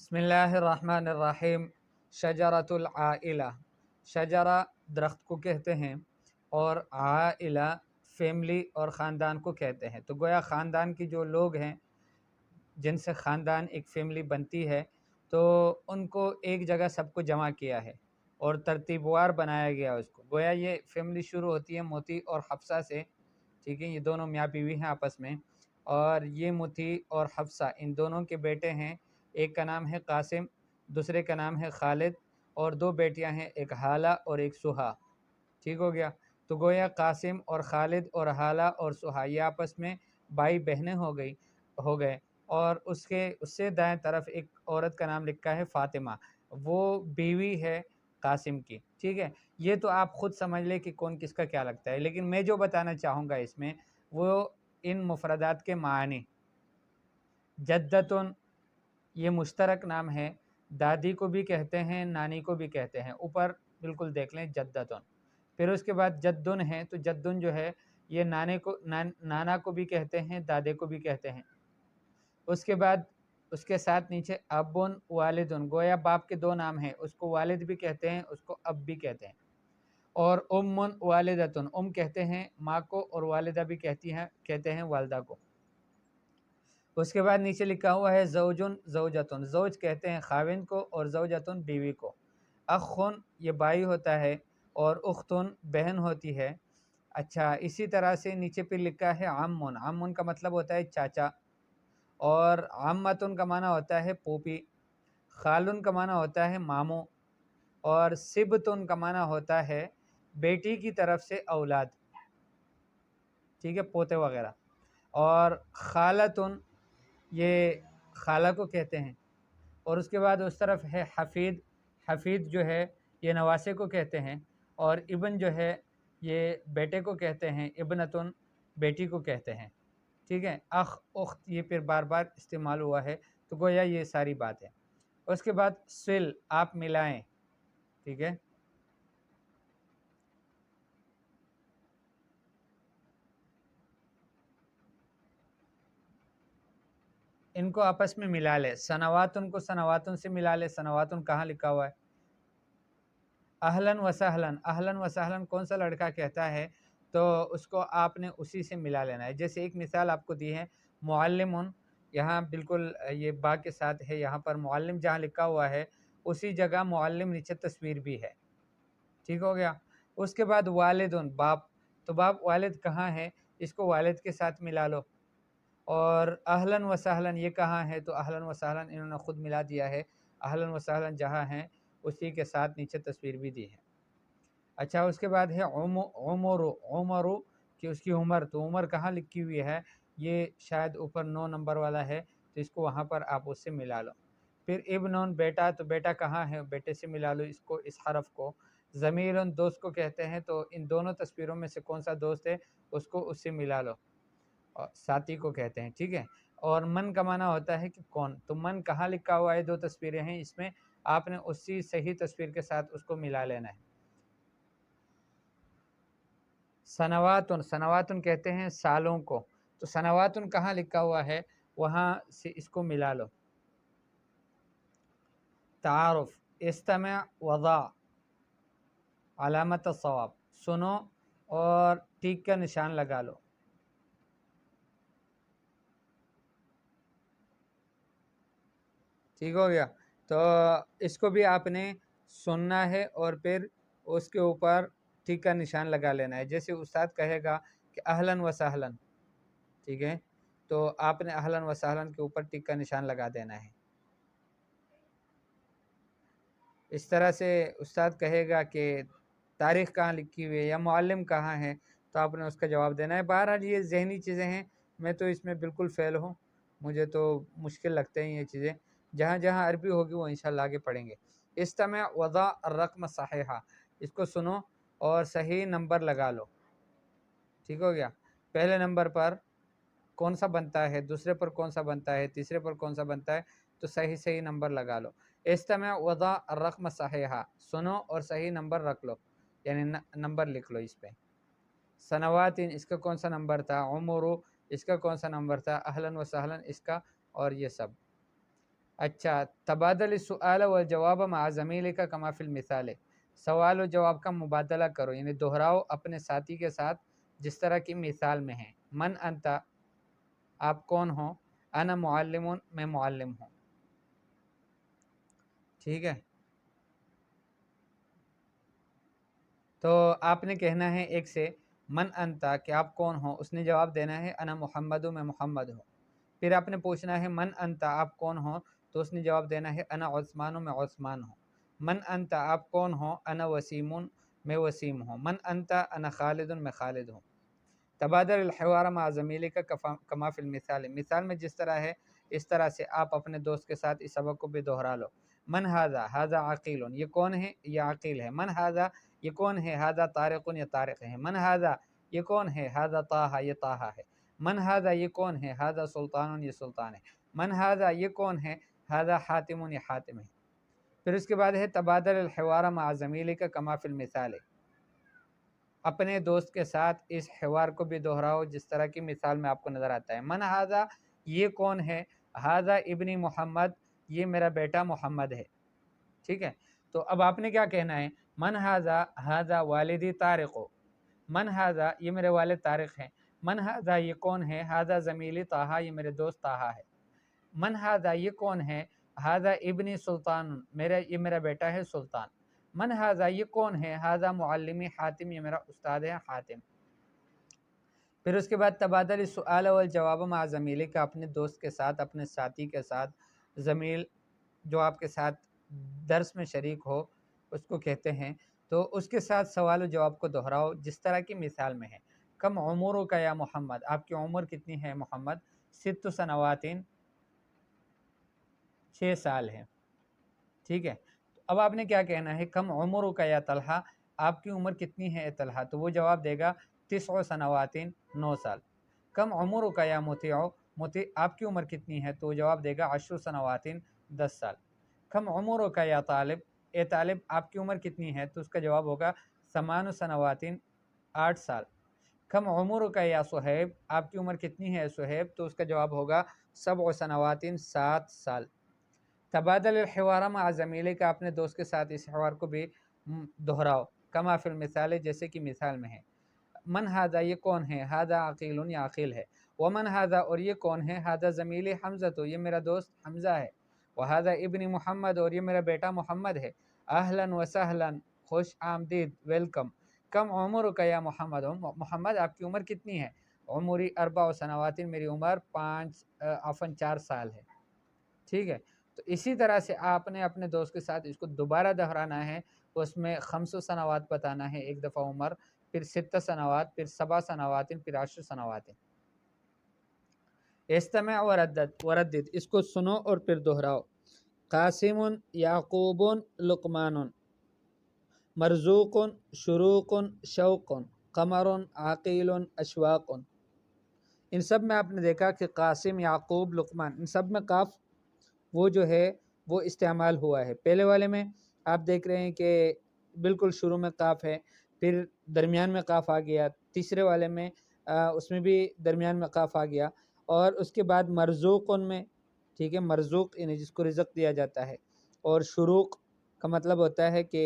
بسم اللہ الرحمن الرحیم۔ شجرۃ العائلہ، شجرہ درخت کو کہتے ہیں اور عائلہ فیملی اور خاندان کو کہتے ہیں۔ تو گویا خاندان کی جو لوگ ہیں جن سے خاندان ایک فیملی بنتی ہے، تو ان کو ایک جگہ سب کو جمع کیا ہے اور ترتیب وار بنایا گیا اس کو۔ گویا یہ فیملی شروع ہوتی ہے موتی اور حفصہ سے، ٹھیک ہے، یہ دونوں میاں بیوی ہیں آپس میں، اور یہ موتی اور حفصہ ان دونوں کے بیٹے ہیں، ایک کا نام ہے قاسم، دوسرے کا نام ہے خالد، اور دو بیٹیاں ہیں، ایک حالہ اور ایک سہا، ٹھیک ہو گیا۔ تو گویا قاسم اور خالد اور حالہ اور سہا یہ آپس میں بھائی بہنیں ہو گئے، اور اس سے دائیں طرف ایک عورت کا نام لکھا ہے فاطمہ، وہ بیوی ہے قاسم کی، ٹھیک ہے۔ یہ تو آپ خود سمجھ لیں کہ کون کس کا کیا لگتا ہے، لیکن میں جو بتانا چاہوں گا اس میں وہ ان مفردات کے معنی۔ جدتن یہ مشترک نام ہے، دادی کو بھی کہتے ہیں، نانی کو بھی کہتے ہیں، اوپر بالکل دیکھ لیں جدتن۔ پھر اس کے بعد جدن ہے، تو جدن جو ہے یہ نانا کو بھی کہتے ہیں، دادے کو بھی کہتے ہیں۔ اس کے بعد اس کے ساتھ نیچے ابن والدن، گویا باپ کے دو نام ہیں، اس کو والد بھی کہتے ہیں، اس کو اب بھی کہتے ہیں۔ اور امن والدتن، کہتے ہیں ماں کو، اور والدہ بھی کہتے ہیں والدہ کو۔ اس کے بعد نیچے لکھا ہوا ہے زوجن زوجتن، زوج کہتے ہیں خاوند کو، اور زوجتن بیوی کو۔ اخن یہ بھائی ہوتا ہے، اور اختن بہن ہوتی ہے۔ اچھا، اسی طرح سے نیچے پہ لکھا ہے عمن، عمن کا مطلب ہوتا ہے چاچا، اور عمتن کا معنی ہوتا ہے پوپی، خالن کا معنی ہوتا ہے ماموں، اور سبتن کا معنی ہوتا ہے بیٹی کی طرف سے اولاد، ٹھیک ہے، پوتے وغیرہ۔ اور خالتن یہ خالہ کو کہتے ہیں۔ اور اس کے بعد اس طرف ہے حفید، حفید جو ہے یہ نواسے کو کہتے ہیں، اور ابن جو ہے یہ بیٹے کو کہتے ہیں، ابنتن بیٹی کو کہتے ہیں، ٹھیک ہے۔ اخ اخت یہ پھر بار بار استعمال ہوا ہے، تو گویا یہ ساری بات ہے۔ اس کے بعد سل آپ ملائیں، ٹھیک ہے۔ ان کو آپس میں ملا لے، سنواتن کو سنواتن سے ملا لے، سنواتن کہاں لکھا ہوا ہے؟ اہلن و سہلن، اہلن و سہلن کون سا لڑکا کہتا ہے تو اس کو آپ نے اسی سے ملا لینا ہے۔ جیسے ایک مثال آپ کو دی ہے معلمن، یہاں بالکل یہ با کے ساتھ ہے، یہاں پر معلم جہاں لکھا ہوا ہے اسی جگہ معلم نیچے تصویر بھی ہے، ٹھیک ہو گیا۔ اس کے بعد والدن باپ، تو باپ والد کہاں ہے، اس کو والد کے ساتھ ملا لو۔ اور اہلن و سہلن یہ کہاں ہے، تو اہلن و سہلن انہوں نے خود ملا دیا ہے، اہلن و سہلن جہاں ہیں اسی کے ساتھ نیچے تصویر بھی دی ہے۔ اچھا، اس کے بعد ہے عمرو کہ اس کی عمر، تو عمر کہاں لکھی ہوئی ہے، یہ شاید اوپر 9 نمبر والا ہے، تو اس کو وہاں پر آپ اس سے ملا لو۔ پھر ابنون بیٹا، تو بیٹا کہاں ہے، بیٹے سے ملا لو اس حرف کو۔ ضمیرن دوست کو کہتے ہیں، تو ان دونوں تصویروں میں سے کون سا دوست ہے اس کو اس سے ملا لو، ساتھی کو کہتے ہیں، ٹھیک ہے۔ اور من کا معنی ہوتا ہے کہ کون، تو من کہاں لکھا ہوا ہے، 2 تصویریں ہیں اس میں، آپ نے اسی صحیح تصویر کے ساتھ اس کو ملا لینا ہے۔ سنواتن، سنواتن کہتے ہیں سالوں کو، تو سنواتن کہاں لکھا ہوا ہے وہاں سے اس کو ملا لو۔ تعارف، استمع وضع علامت الصواب، سنو اور ٹیک کا نشان لگا لو۔ ٹھیک ہو گیا، تو اس کو بھی آپ نے سننا ہے اور پھر اس کے اوپر ٹھیک کا نشان لگا لینا ہے۔ جیسے استاد کہے گا کہ اہلن و سہلن، ٹھیک ہے، تو آپ نے اہلن و سہلن کے اوپر ٹھیک کا نشان لگا دینا ہے۔ اس طرح سے استاد کہے گا کہ تاریخ کہاں لکھی ہوئی ہے یا معلم کہاں ہے، تو آپ نے اس کا جواب دینا ہے۔ بہرحال یہ ذہنی چیزیں ہیں، میں تو اس میں بالکل فیل ہوں، مجھے تو مشکل لگتے ہیں یہ چیزیں، جہاں جہاں عربی ہوگی وہ انشاءاللہ آگے پڑھیں گے۔ استمع وضع الرقم صحیحہ، اس کو سنو اور صحیح نمبر لگا لو، ٹھیک ہو گیا۔ پہلے نمبر پر کون سا بنتا ہے، دوسرے پر کون سا بنتا ہے، تیسرے پر کون سا بنتا ہے، تو صحیح نمبر لگا لو۔ استمع وضع الرقم صحیحہ، سنو اور صحیح نمبر رکھ لو، یعنی نمبر لکھ لو اس پہ۔ سنواتن اس کا کون سا نمبر تھا، عمرو اس کا کون سا نمبر تھا، اہلن و سہلن اس کا، اور یہ سب۔ اچھا، تبادل السؤال والجواب مع زمیلک کما فی المثال، سوال و جواب کا مبادلہ کرو یعنی دہراؤ اپنے ساتھی کے ساتھ جس طرح کی مثال میں ہے. من انت، آپ کون ہو؟ انا معلم، میں معلم ہوں. ٹھیک ہے، تو آپ نے کہنا ہے ایک سے من انتا کہ آپ کون ہو، اس نے جواب دینا ہے انا محمد، میں محمد ہوں. پھر آپ نے پوچھنا ہے من انتا، آپ کون ہو، تو اس نے جواب دینا ہے انا عثمان، میں عثمان ہوں. من انتا، آپ کون ہو، انا وسیم، میں وسیم ہوں. من انتا، انا خالد، میں خالد ہوں. تبادل الحوار مع زمیلک کما فی المثال، مثال میں جس طرح ہے اس طرح سے آپ اپنے دوست کے ساتھ اس سبق کو بھی دہرا لو. من ھذا، ھذا عقیل، یہ کون ہے، یہ عقیل ہے. من ھذا، یہ کون ہے، ھذا طارق، یہ طارق ہے. من ھذا، یہ کون ہے، ھذا طٰہٰ، یہ طٰہٰ ہے. من ھذا، یہ کون ہے، ھذا سلطان، یہ سلطان ہے. من ھذا، یہ کون ہے، ھذا حاتم، یہ حاتم ہے. پھر اس کے بعد ہے تبادل الحوار مع زمیلک کما فی المثال، اپنے دوست کے ساتھ اس حوار کو بھی دہراؤ جس طرح کی مثال میں آپ کو نظر آتا ہے. من ھذا، یہ کون ہے، ھذا ابنی محمد، یہ میرا بیٹا محمد ہے. ٹھیک ہے، تو اب آپ نے کیا کہنا ہے، من ھذا، ھذا والدی طارق، من ھذا، یہ میرے والد طارق ہیں. من ھذا، یہ کون ہے، ھذا زمیلی طٰہٰ، یہ میرے دوست طٰہٰ ہے. من ھذا، یہ کون ہے، ھذا ابنی سلطان، یہ میرا بیٹا ہے سلطان. من ھذا، یہ کون ہے، ھذا معلمی حاتم، یہ میرا استاد ہے حاتم. پھر اس کے بعد تبادل السؤال والجواب مع زمیلک کا، اپنے دوست کے ساتھ، اپنے ساتھی کے ساتھ، زمیل جو آپ کے ساتھ درس میں شریک ہو اس کو کہتے ہیں. تو اس کے ساتھ سوال و جواب کو دہراؤ جس طرح کی مثال میں ہے. کم عمرک یا محمد، آپ کی عمر کتنی ہے محمد؟ 6 سنوات، 6 سال ہے. ٹھیک ہے، اب آپ نے کیا کہنا ہے، کم عمرک یا طلحہ، آپ کی عمر کتنی ہے طلحہ؟ تو وہ جواب دے گا 9 سنوات، 9 سال. کم عمرک یا مطیع، آپ کی عمر کتنی ہے؟ تو وہ جواب دے گا 10 سنوات، 10 سال. کم عمرک یا طالب، اے طالب آپ کی عمر کتنی ہے؟ تو اس کا جواب ہوگا 8 سنوات، 8 سال. کم عمرک یا صہیب، آپ کی عمر کتنی ہے صہیب؟ تو اس کا جواب ہوگا 7 سنوات، 7 سال. تبادل الحوار مع زمیلک کا، اپنے دوست کے ساتھ اس حوار کو بھی دہراؤ کما فی المثال، جیسے کہ مثال میں ہے. من ھذا، یہ کون ہے، ھذا عقیل، یہ عقیل ہے. ومن ھذا، اور یہ کون ہے، ھذا زمیلی حمزہ، یہ میرا دوست حمزہ ہے. وھذا ابنی محمد، اور یہ میرا بیٹا محمد ہے. اہلا وسہلا، خوش آمدید، ویلکم. کم عمرک یا محمد، محمد آپ کی عمر کتنی ہے؟ عمری 4 سنوات، میری عمر 4 سال ہے. ٹھیک ہے، تو اسی طرح سے آپ نے اپنے دوست کے ساتھ اس کو دوبارہ دہرانا ہے. اس میں 5 سنوات بتانا ہے ایک دفعہ عمر، پھر 6 سنوات، پھر 7 سنوات، پھر 10 سنوات. استمع وردد، اس کو سنو اور پھر دہراؤ. قاسم، یعقوب، لقمان، مرزوق، شروق، شوق، قمر، عقیل، اشواق. ان سب میں آپ نے دیکھا کہ قاسم، یعقوب، لقمان، ان سب میں قاف وہ جو ہے وہ استعمال ہوا ہے. پہلے والے میں آپ دیکھ رہے ہیں کہ بالکل شروع میں قاف ہے، پھر درمیان میں قاف آ گیا. تیسرے والے میں اس میں بھی درمیان میں قاف آ گیا، اور اس کے بعد مرزوق میں، ٹھیک ہے، مرزوق یعنی جس کو رزق دیا جاتا ہے. اور شروق کا مطلب ہوتا ہے کہ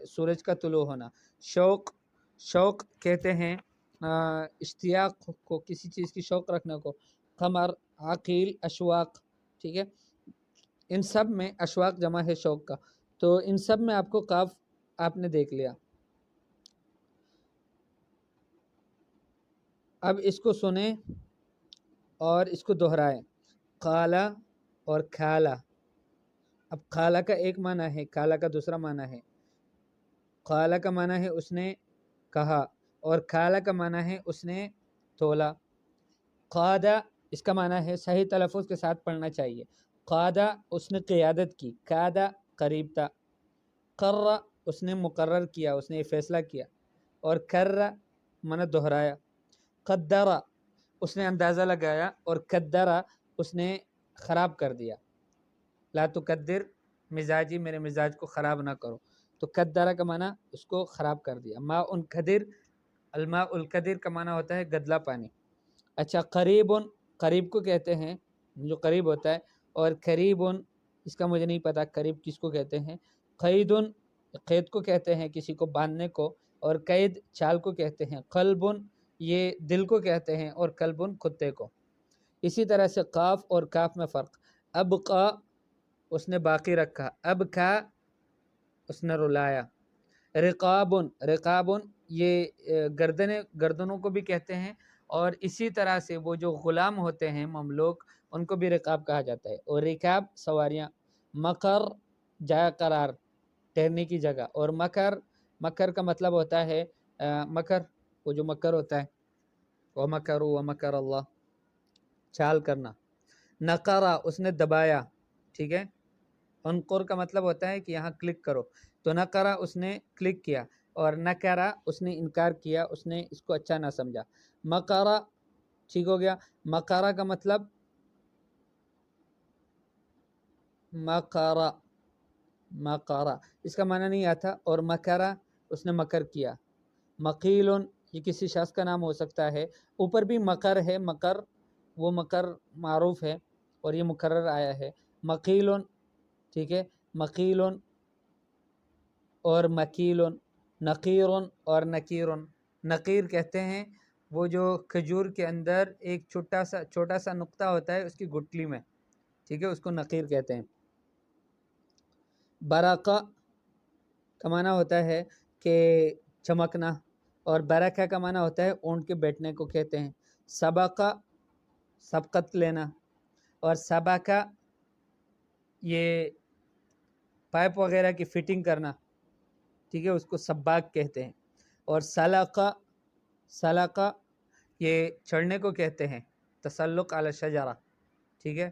سورج کا طلوع ہونا. شوق، شوق کہتے ہیں اشتیاق کو، کسی چیز کی شوق رکھنے کو. قمر، عقیل، اشواق. ٹھیک ہے، ان سب میں اشواق جمع ہے شوق کا. تو ان سب میں آپ کو قاف آپ نے دیکھ لیا. اب اس کو سنیں اور اس کو دہرائیں. قالا اور کھالا. اب قالا کا ایک معنی ہے، کھالا کا دوسرا معنی ہے. قالا کا معنی ہے اس نے کہا، اور کھالا کا معنی ہے اس نے تولا. قادہ اس کا معنی ہے، صحیح تلفظ کے ساتھ پڑھنا چاہیے. قادہ اس نے قیادت کی، قادہ قریب تھا. قرہ اس نے مقرر کیا، اس نے یہ فیصلہ کیا. اور کرہ معنی دہرایا. قدرہ اس نے اندازہ لگایا، اور قدرہ اس نے خراب کر دیا. لا تقدر مزاجی، میرے مزاج کو خراب نہ کرو. تو قدرہ کا معنی اس کو خراب کر دیا. ماء قدر، الماء القدر کا معنی ہوتا ہے گدلا پانی. اچھا، قریب، قریب کو کہتے ہیں جو قریب ہوتا ہے. اور قریب اس کا مجھے نہیں پتا قریب کس کو کہتے ہیں. قیدن قید کو کہتے ہیں کسی کو باندھنے کو، اور قید چال کو کہتے ہیں. قلبن یہ دل کو کہتے ہیں، اور کلبن کتے کو. اسی طرح سے قاف اور کاف میں فرق. ابقا اس نے باقی رکھا، ابکا اس نے رلایا. رقابن رقابن یہ گردنوں کو بھی کہتے ہیں، اور اسی طرح سے وہ جو غلام ہوتے ہیں مملوک ان کو بھی رقاب کہا جاتا ہے. اور رکاب سواریاں. مکر جا قرار، ٹھہرنے کی جگہ. اور مکر کا مطلب ہوتا ہے مکر وہ جو مکر ہوتا ہے، وَمَكَرُوا وَمَكَرَ اللَّهُ چال کرنا. نقرہ اس نے دبایا، ٹھیک ہے. انقر کا مطلب ہوتا ہے کہ یہاں کلک کرو، تو نقرہ اس نے کلک کیا، اور نکرہ اس نے انکار کیا، اس نے اس کو اچھا نہ سمجھا. مکرہ ٹھیک ہو گیا. مکرہ کا مطلب مکرہ اس کا معنی نہیں آتا. اور مکرہ اس نے مکر کیا. مقیلن یہ کسی شخص کا نام ہو سکتا ہے. اوپر بھی مکر ہے، مکر وہ مکر معروف ہے اور یہ مکرر آیا ہے. مقیلن ٹھیک ہے. مقیلن اور مکیلن. نقیرن اور نکیرن. نقیر کہتے ہیں وہ جو کھجور کے اندر ایک چھوٹا سا نقطہ ہوتا ہے اس کی گٹلی میں، ٹھیک ہے، اس کو نقیر کہتے ہیں. برقہ کا معنی ہوتا ہے کہ چمکنا، اور برکہ کا معنی ہوتا ہے اونٹ کے بیٹھنے کو کہتے ہیں. سبقہ سبقت لینا، اور سبقہ یہ پائپ وغیرہ کی فٹنگ کرنا، ٹھیک ہے، اس کو سباق کہتے ہیں. اور سلقہ یہ چڑھنے کو کہتے ہیں، تسلق علی الشجرہ، ٹھیک ہے.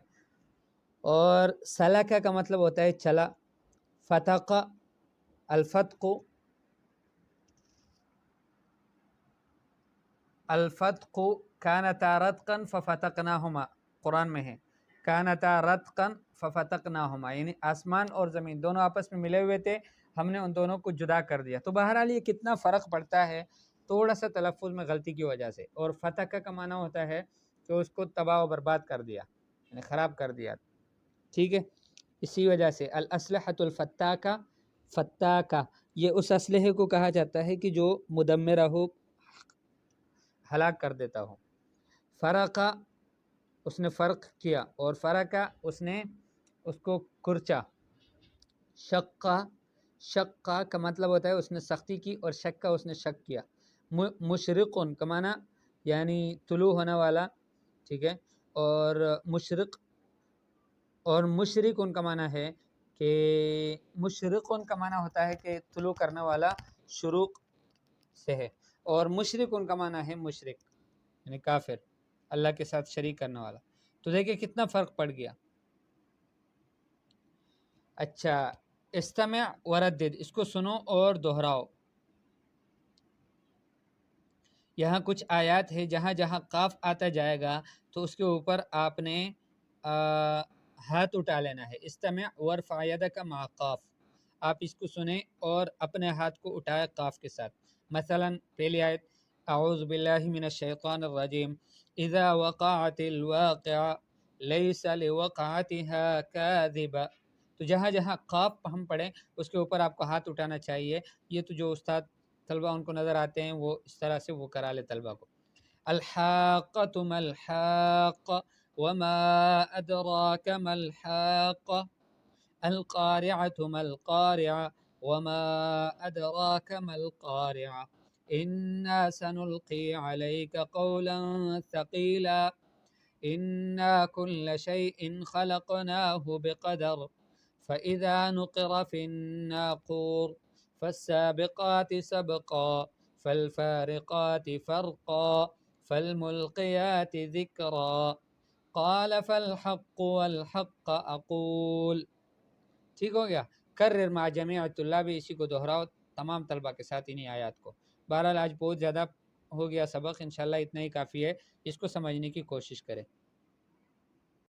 اور سلقہ کا مطلب ہوتا ہے چلا. فتق الفتق کانتا رتقا ففتقناہما، قرآن میں ہے کانتا رتقا ففتقناہما، یعنی آسمان اور زمین دونوں آپس میں ملے ہوئے تھے، ہم نے ان دونوں کو جدا کر دیا. تو بہرحال یہ کتنا فرق پڑتا ہے تھوڑا سا تلفظ میں غلطی کی وجہ سے. اور فتق کا معنی ہوتا ہے کہ اس کو تباہ و برباد کر دیا، یعنی خراب کر دیا، ٹھیک ہے. اسی وجہ سے الاسلحۃ الفتاکہ، فتاکہ یہ اس اسلحے کو کہا جاتا ہے کہ جو مدمرہ ہو، ہلاک کر دیتا ہو. فرقہ اس نے فرق کیا، اور فرقہ اس نے اس کو کرچا. شقہ کا مطلب ہوتا ہے اس نے سختی کی، اور شکہ اس نے شک کیا. مشرقن کا معنی یعنی طلوع ہونے والا، ٹھیک ہے. اور مشرق ان کا معنی ہے کہ مشرق ان کا معنی ہوتا ہے کہ طلوع کرنے والا شروق سے ہے. اور مشرق ان کا معنی ہے مشرک، یعنی کافر، اللہ کے ساتھ شریک کرنے والا. تو دیکھیں کتنا فرق پڑ گیا. اچھا، استمع وردد، اس کو سنو اور دہراؤ. یہاں کچھ آیات ہے جہاں جہاں قاف آتا جائے گا تو اس کے اوپر آپ نے ہاتھ اٹھا لینا ہے. استمع ورفع یدک مع قاف، آپ اس کو سنیں اور اپنے ہاتھ کو اٹھائے قاف کے ساتھ. مثلا پہلی آیت اعوذ باللہ من الشیطان الرجیم اذا وقعت الواقع لیس لوقعتها کاذبہ. تو جہاں جہاں قاف ہم پڑھیں اس کے اوپر آپ کو ہاتھ اٹھانا چاہیے. یہ تو جو استاد طلبہ ان کو نظر آتے ہیں وہ اس طرح سے وہ کرا لے طلبہ کو. الحاقۃ ما الحاقۃ وما ادراک ما الحاقۃ القارعۃ ما القارعۃ وما ادراک ما القارعۃ انا سنلقی علیک قولا ثقیلا انا کل شیء خلقناہ بقدر فاذا نقر في الناقور فالسابقات سبقا فالفارقات فرقا فالملقيات ذکرا قال فالحق والحق اقول. ٹھیک ہو گیا. کرر مع جمیع الطلاب، اسی کو دہراؤ تمام طلبہ کے ساتھ انہی آیات کو. بہرحال آج بہت زیادہ ہو گیا سبق، انشاءاللہ اتنا ہی کافی ہے، اس کو سمجھنے کی کوشش کریں.